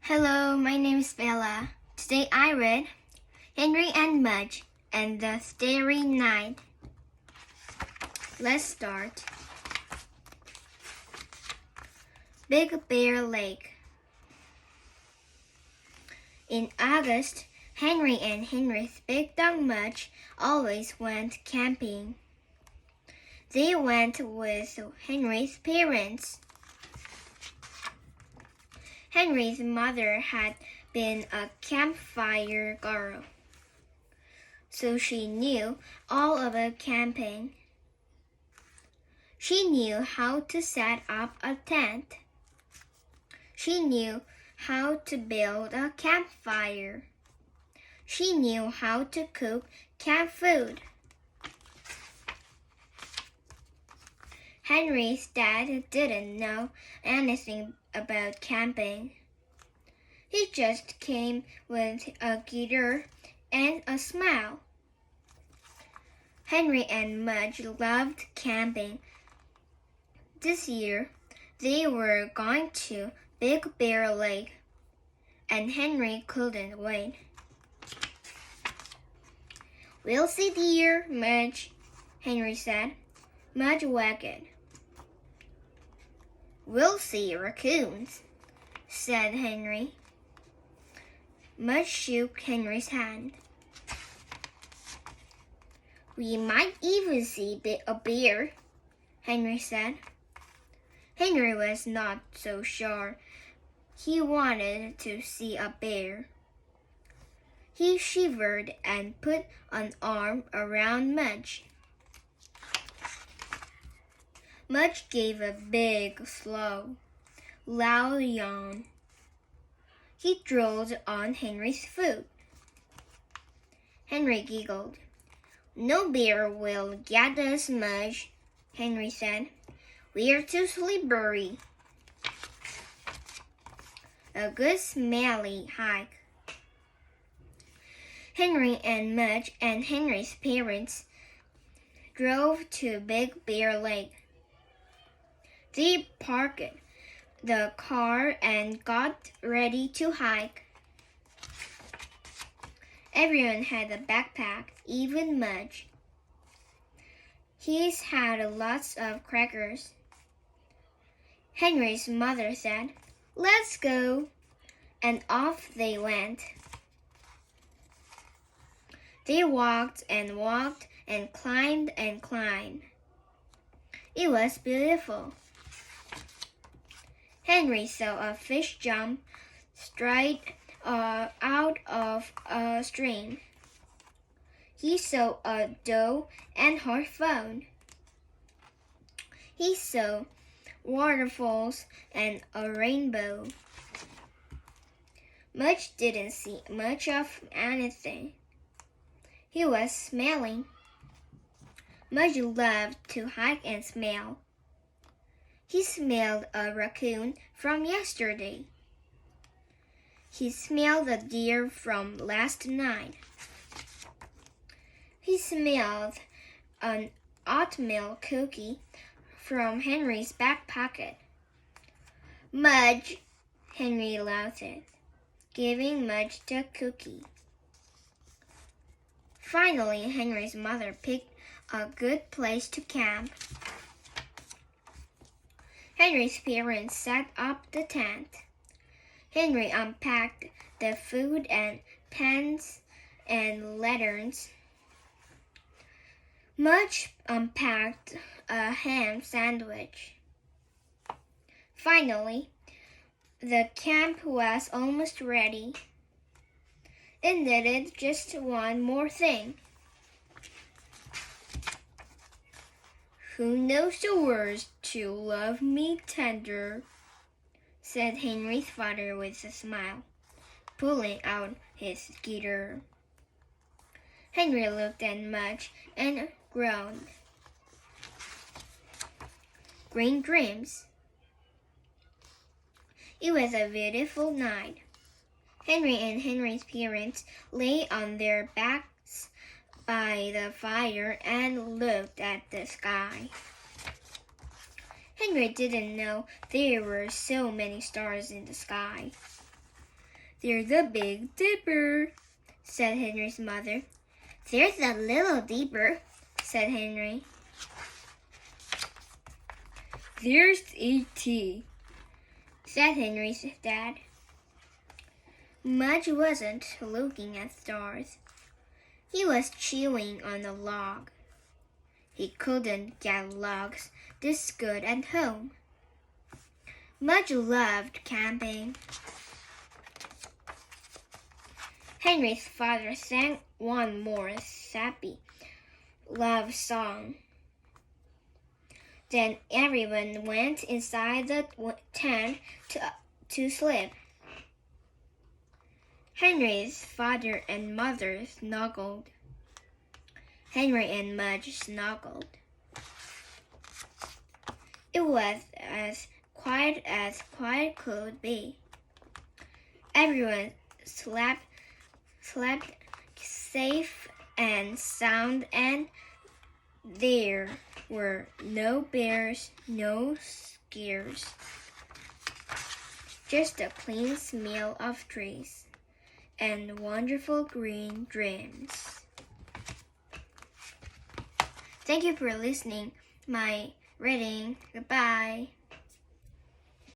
Hello, my name is Bella. Today I read Henry and Mudge and the Starry Night. Let's start. Big Bear Lake. In August, Henry and Henry's big dog Mudge always went camping. They went with Henry's parents. Henry's mother had been a campfire girl, so she knew all about camping. She knew how to set up a tent. She knew how to build a campfire. She knew how to cook camp food. Henry's dad didn't know anything about camping. He just came with a guitar and a smile. Henry and Mudge loved camping. This year, they were going to Big Bear Lake, and Henry couldn't wait. "We'll see deer, Mudge," Henry said. Mudge wagged. "We'll see raccoons," said Henry. Mudge shook Henry's hand. "We might even see a bear," Henry said. Henry was not so sure he wanted to see a bear. He shivered and put an arm around Mudge. Mudge gave a big, slow, loud yawn. He drooled on Henry's foot. Henry giggled. "No bear will get us, Mudge," Henry said. "We're too slippery." A good smelly hike. Henry and Mudge and Henry's parents drove to Big Bear Lake. They parked the car and got ready to hike. Everyone had a backpack, even Mudge. He's had lots of crackers. Henry's mother said, "Let's go," and off they went. They walked and walked and climbed and climbed. It was beautiful. Henry saw a fish jump straight out of a stream. He saw a doe and her fawn. He saw waterfalls and a rainbow. Mudge didn't see much of anything. He was smelling. Mudge loved to hike and smell. He smelled a raccoon from yesterday. He smelled a deer from last night. He smelled an oatmeal cookie from Henry's back pocket. "Mudge," Henry laughed, giving Mudge the cookie. Finally, Henry's mother picked a good place to camp. Henry's parents set up the tent. Henry unpacked the food and pans and lanterns. Mudge unpacked a ham sandwich. Finally, the camp was almost ready. It needed just one more thing. "Who knows the words to Love Me Tender?" said Henry's father with a smile, pulling out his guitar. Henry looked at Mudge and groaned. "Green dreams." It was a beautiful night. Henry and Henry's parents lay on their backs by the fire and looked at the sky. Henry didn't know there were so many stars in the sky. There's a Big Dipper, said Henry's mother. There's a Little Dipper, said Henry. There's E.T., said Henry's dad. Mudge wasn't looking at stars. He was chewing on a log. He couldn't get logs this good at home. Mudge loved camping. Henry's father sang one more sappy love song. Then everyone went inside the tent to sleep. Henry's father and mother snuggled. Henry and Mudge snuggled. It was as quiet could be. Everyone slept safe and sound, and there were no bears, no scares, just a clean smell of trees and wonderful green dreams. Thank you for listening my reading. Goodbye.